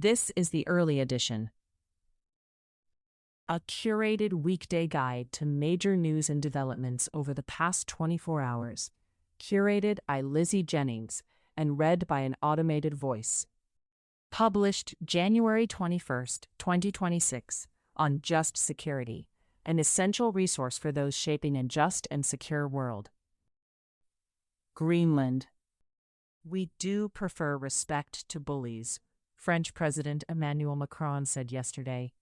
This is the early edition, a curated weekday guide to major news and developments over the past 24 hours, curated by Lizzie Jennings and read by an automated voice. Published January 21st, 2026, on Just Security, an essential resource for those shaping a just and secure world. Greenland. We do prefer respect to bullies, French President Emmanuel Macron said yesterday,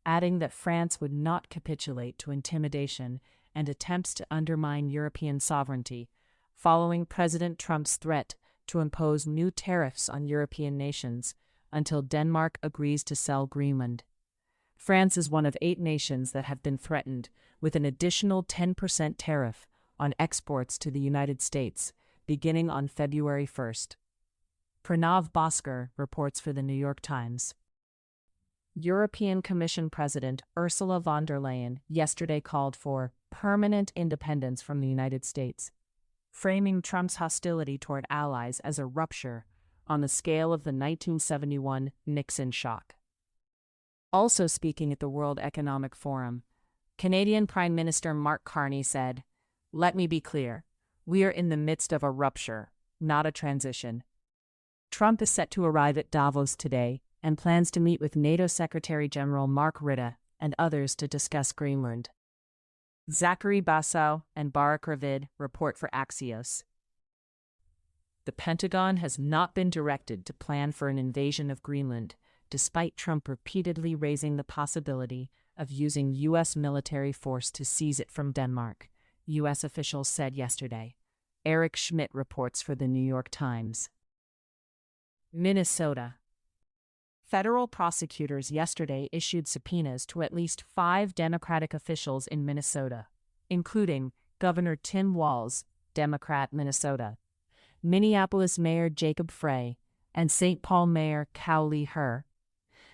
adding that France would not capitulate to intimidation and attempts to undermine European sovereignty, following President Trump's threat to impose new tariffs on European nations until Denmark agrees to sell Greenland. France is one of 8 nations that have been threatened with an additional 10% tariff on exports to the United States, beginning on February 1st. Pranav Bhaskar reports for the New York Times. European Commission President Ursula von der Leyen yesterday called for permanent independence from the United States, framing Trump's hostility toward allies as a rupture on the scale of the 1971 Nixon shock. Also speaking at the World Economic Forum, Canadian Prime Minister Mark Carney said, "Let me be clear, we are in the midst of a rupture, not a transition." Trump is set to arrive at Davos today and plans to meet with NATO Secretary General Mark Rutte and others to discuss Greenland. Zachary Basow and Barak Ravid report for Axios. The Pentagon has not been directed to plan for an invasion of Greenland, despite Trump repeatedly raising the possibility of using U.S. military force to seize it from Denmark, U.S. officials said yesterday. Eric Schmidt reports for the New York Times. Minnesota. Federal prosecutors yesterday issued subpoenas to at least 5 Democratic officials in Minnesota, including Governor Tim Walz, Democrat, Minnesota, Minneapolis Mayor Jacob Frey, and St. Paul Mayor Cowley Herr.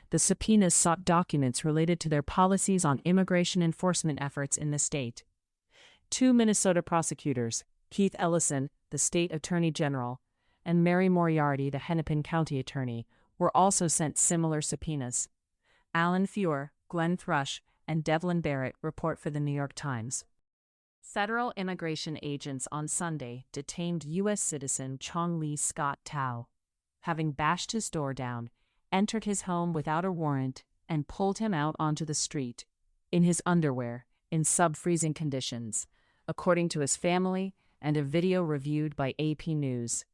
The subpoenas sought documents related to their policies on immigration enforcement efforts in the state. 2 Minnesota prosecutors, Keith Ellison, the state attorney general, and Mary Moriarty, the Hennepin County attorney, were also sent similar subpoenas. Alan Feuer, Glenn Thrush, and Devlin Barrett report for the New York Times. Federal immigration agents on Sunday detained U.S. citizen Chong Lee Scott Tao, having bashed his door down, entered his home without a warrant, and pulled him out onto the street, in his underwear, in sub-freezing conditions, according to his family and a video reviewed by AP News.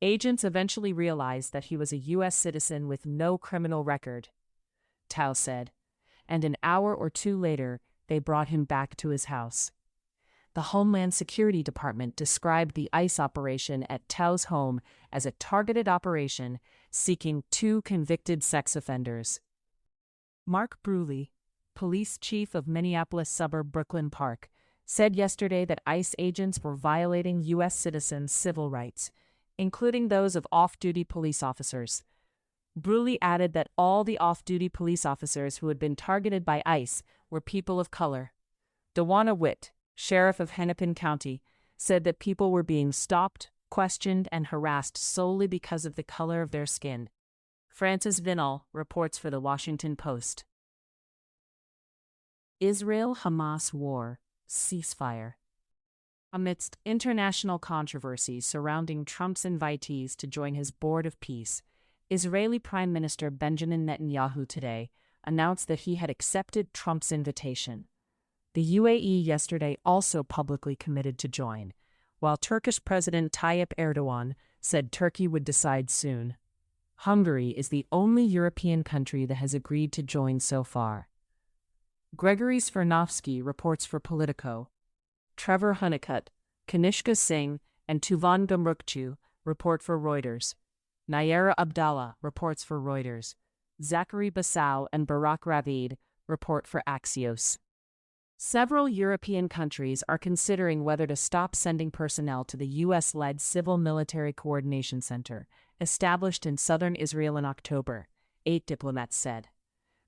Agents eventually realized that he was a U.S. citizen with no criminal record, Tao said, and an hour or 2 later, they brought him back to his house. The Homeland Security Department described the ICE operation at Tao's home as a targeted operation seeking 2 convicted sex offenders. Mark Bruley, police chief of Minneapolis suburb Brooklyn Park, said yesterday that ICE agents were violating U.S. citizens' civil rights, including those of off-duty police officers. Bruley added that all the off-duty police officers who had been targeted by ICE were people of color. Dewana Witt, sheriff of Hennepin County, said that people were being stopped, questioned, and harassed solely because of the color of their skin. Francis Vinal reports for The Washington Post. Israel-Hamas war, ceasefire. Amidst international controversy surrounding Trump's invitees to join his Board of Peace, Israeli Prime Minister Benjamin Netanyahu today announced that he had accepted Trump's invitation. The UAE yesterday also publicly committed to join, while Turkish President Tayyip Erdogan said Turkey would decide soon. Hungary is the only European country that has agreed to join so far. Gregory Svirnovsky reports for Politico. Trevor Honeycutt, Kanishka Singh, and Tuvan Gumrukchu report for Reuters. Nayera Abdallah reports for Reuters. Zachary Basow and Barak Ravid report for Axios. Several European countries are considering whether to stop sending personnel to the U.S.-led Civil Military Coordination Center, established in southern Israel in October, 8 diplomats said.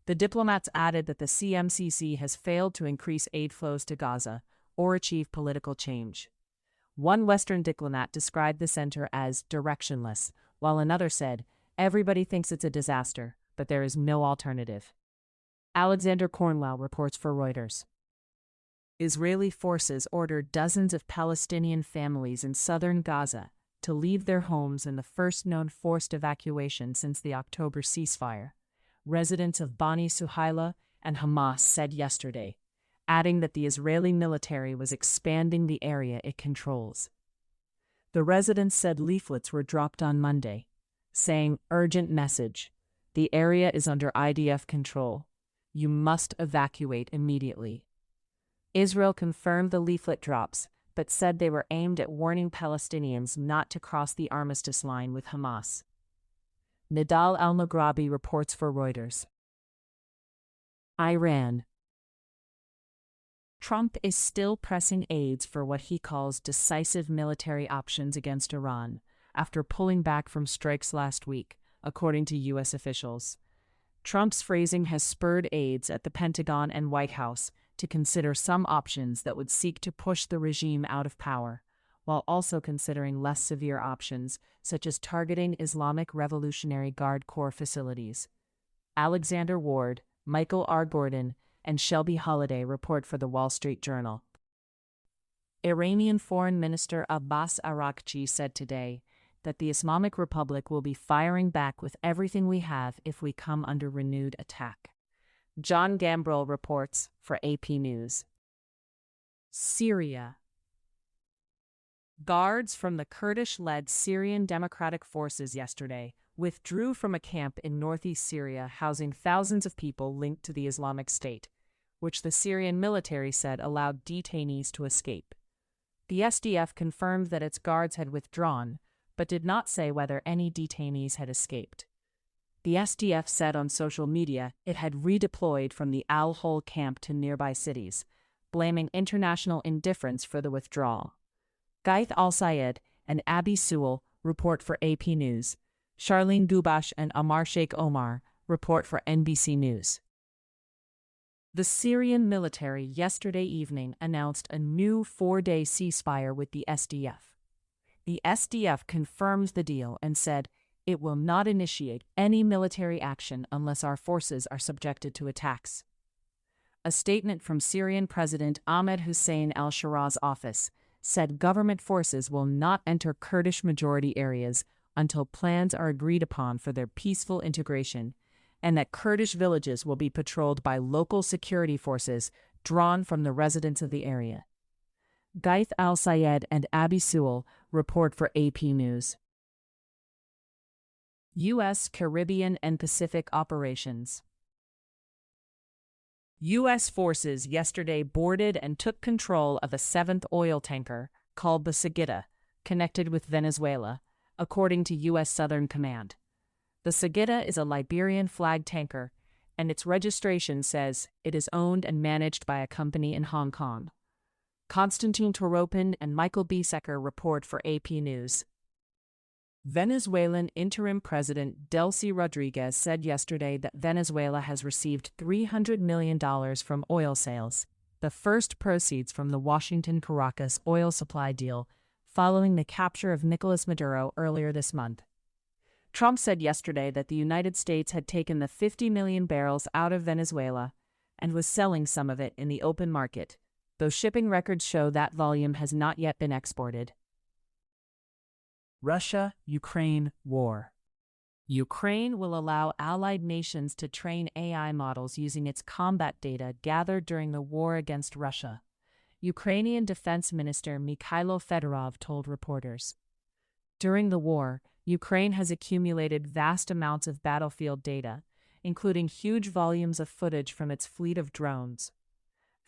The diplomats added that the CMCC has failed to increase aid flows to Gaza or achieve political change. One Western diplomat described the center as directionless, while another said, Everybody thinks it's a disaster, but there is no alternative. Alexander Cornwell reports for Reuters. Israeli forces ordered dozens of Palestinian families in southern Gaza to leave their homes in the first known forced evacuation since the October ceasefire, residents of Bani Suhaila and Hamas said yesterday, adding that the Israeli military was expanding the area it controls. The residents said leaflets were dropped on Monday, saying, "Urgent message. The area is under IDF control. You must evacuate immediately." Israel confirmed the leaflet drops, but said they were aimed at warning Palestinians not to cross the armistice line with Hamas. Nidal al-Maghrabi reports for Reuters. Iran. Trump is still pressing aides for what he calls decisive military options against Iran, after pulling back from strikes last week, according to U.S. officials. Trump's phrasing has spurred aides at the Pentagon and White House to consider some options that would seek to push the regime out of power, while also considering less severe options, such as targeting Islamic Revolutionary Guard Corps facilities. Alexander Ward, Michael R. Gordon, and Shelby Holliday report for The Wall Street Journal. Iranian Foreign Minister Abbas Araghchi said today that the Islamic Republic will be firing back with everything we have if we come under renewed attack. John Gambrell reports for AP News. Syria. Guards from the Kurdish-led Syrian Democratic Forces yesterday withdrew from a camp in northeast Syria housing thousands of people linked to the Islamic State, which the Syrian military said allowed detainees to escape. The SDF confirmed that its guards had withdrawn, but did not say whether any detainees had escaped. The SDF said on social media it had redeployed from the Al-Hol camp to nearby cities, blaming international indifference for the withdrawal. Gaith Al-Sayed and Abi Sewell report for AP News. Charlene Gubash and Amar Sheikh Omar report for NBC News. The Syrian military yesterday evening announced a new 4-day ceasefire with the SDF. The SDF confirmed the deal and said it will not initiate any military action unless our forces are subjected to attacks. A statement from Syrian President Ahmed Hussein al-Shara's office said government forces will not enter Kurdish-majority areas until plans are agreed upon for their peaceful integration, and that Kurdish villages will be patrolled by local security forces drawn from the residents of the area. Gaith Al-Sayed and Abi Sewell report for AP News. U.S. Caribbean and Pacific operations. U.S. forces yesterday boarded and took control of a 7th oil tanker called the Sagitta, connected with Venezuela, according to U.S. Southern Command. The Sagitta is a Liberian-flagged tanker, and its registration says it is owned and managed by a company in Hong Kong. Konstantin Toropin and Michael Biesecker report for AP News. Venezuelan interim president Delcy Rodriguez said yesterday that Venezuela has received $300 million from oil sales, the first proceeds from the Washington-Caracas oil supply deal, following the capture of Nicolas Maduro earlier this month. Trump said yesterday that the United States had taken the 50 million barrels out of Venezuela and was selling some of it in the open market, though shipping records show that volume has not yet been exported. Russia-Ukraine war. Ukraine will allow allied nations to train AI models using its combat data gathered during the war against Russia, Ukrainian Defense Minister Mikhailo Fedorov told reporters. During the war, Ukraine has accumulated vast amounts of battlefield data, including huge volumes of footage from its fleet of drones.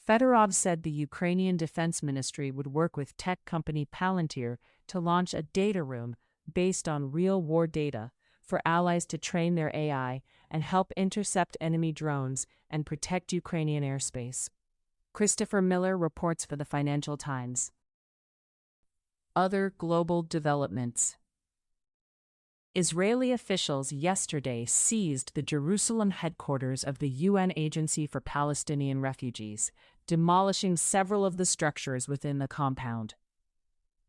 Fedorov said the Ukrainian Defense Ministry would work with tech company Palantir to launch a data room based on real war data for allies to train their AI and help intercept enemy drones and protect Ukrainian airspace. Christopher Miller reports for the Financial Times. Other global developments. Israeli officials yesterday seized the Jerusalem headquarters of the UN Agency for Palestinian Refugees, demolishing several of the structures within the compound.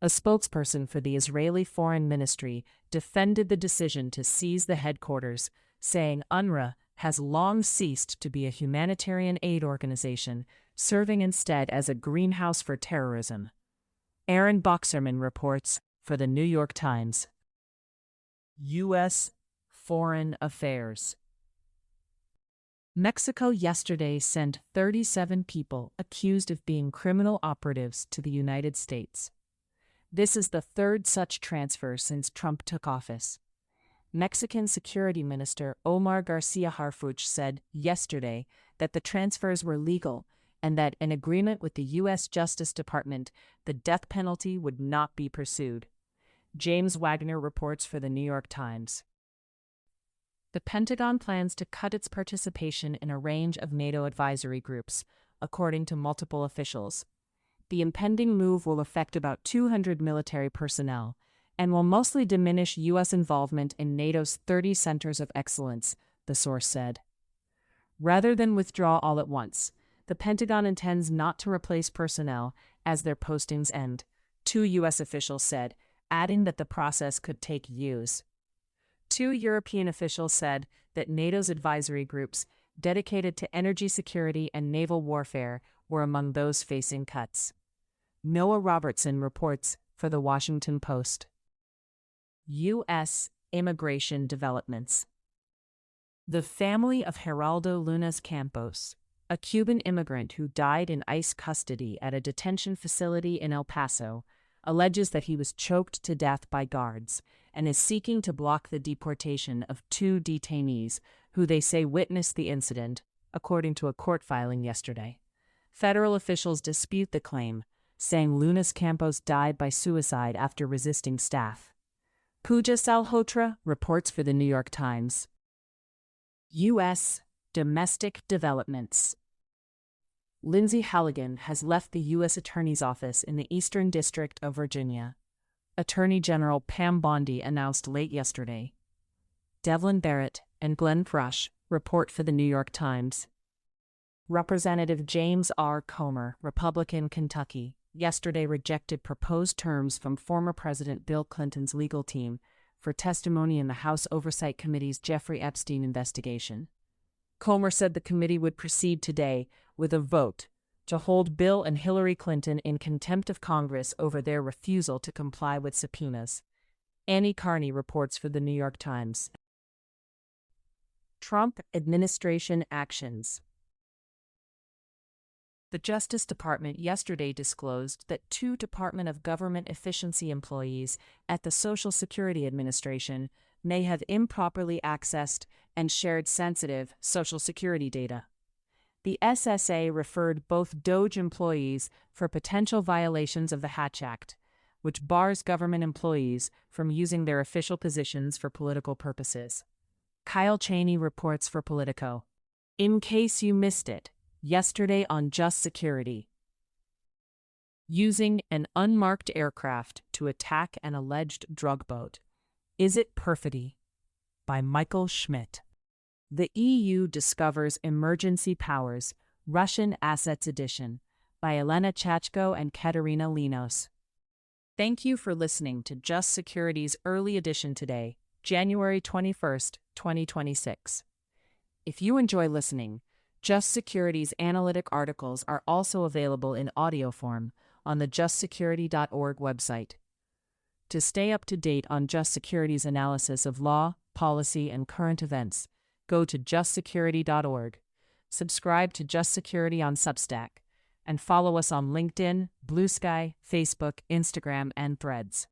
A spokesperson for the Israeli Foreign Ministry defended the decision to seize the headquarters, saying UNRWA has long ceased to be a humanitarian aid organization, serving instead as a greenhouse for terrorism. Aaron Boxerman reports for the New York Times. U.S. Foreign Affairs. Mexico yesterday sent 37 people accused of being criminal operatives to the United States. This is the third such transfer since Trump took office. Mexican Security Minister Omar Garcia Harfuch said yesterday that the transfers were legal and that, in agreement with the U.S. Justice Department, the death penalty would not be pursued. James Wagner reports for the New York Times. The Pentagon plans to cut its participation in a range of NATO advisory groups, according to multiple officials. The impending move will affect about 200 military personnel and will mostly diminish U.S. involvement in NATO's 30 centers of excellence, the source said. Rather than withdraw all at once, the Pentagon intends not to replace personnel as their postings end, two U.S. officials said, adding that the process could take years. Two European officials said that NATO's advisory groups, dedicated to energy security and naval warfare, were among those facing cuts. Noah Robertson reports for The Washington Post. U.S. Immigration Developments. The family of Geraldo Lunas Campos, a Cuban immigrant who died in ICE custody at a detention facility in El Paso, alleges that he was choked to death by guards and is seeking to block the deportation of two detainees who they say witnessed the incident, according to a court filing yesterday. Federal officials dispute the claim, saying Lunas Campos died by suicide after resisting staff. Pooja Salhotra reports for the New York Times. U.S. Domestic Developments. Lindsay Halligan has left the U.S. Attorney's Office in the Eastern District of Virginia. Attorney General Pam Bondi announced late yesterday. Devlin Barrett and Glenn Frush report for the New York Times. Representative James R. Comer, Republican, Kentucky, yesterday rejected proposed terms from former President Bill Clinton's legal team for testimony in the House Oversight Committee's Jeffrey Epstein investigation. Comer said the committee would proceed today with a vote to hold Bill and Hillary Clinton in contempt of Congress over their refusal to comply with subpoenas. Annie Carney reports for the New York Times. Trump administration actions. The Justice Department yesterday disclosed that two Department of Government Efficiency employees at the Social Security Administration may have improperly accessed and shared sensitive Social Security data. The SSA referred both DOJ employees for potential violations of the Hatch Act, which bars government employees from using their official positions for political purposes. Kyle Cheney reports for Politico. In case you missed it, yesterday on Just Security. Using an unmarked aircraft to attack an alleged drug boat. Is it perfidy? By Michael Schmidt. The EU discovers emergency powers, Russian assets edition, by Elena Chachko and Katerina Linos. Thank you for listening to Just Security's early edition today, January 21st, 2026. If you enjoy listening, Just Security's analytic articles are also available in audio form on the justsecurity.org website. To stay up to date on Just Security's analysis of law, policy, and current events, go to justsecurity.org, subscribe to Just Security on Substack, and follow us on LinkedIn, Blue Sky, Facebook, Instagram, and Threads.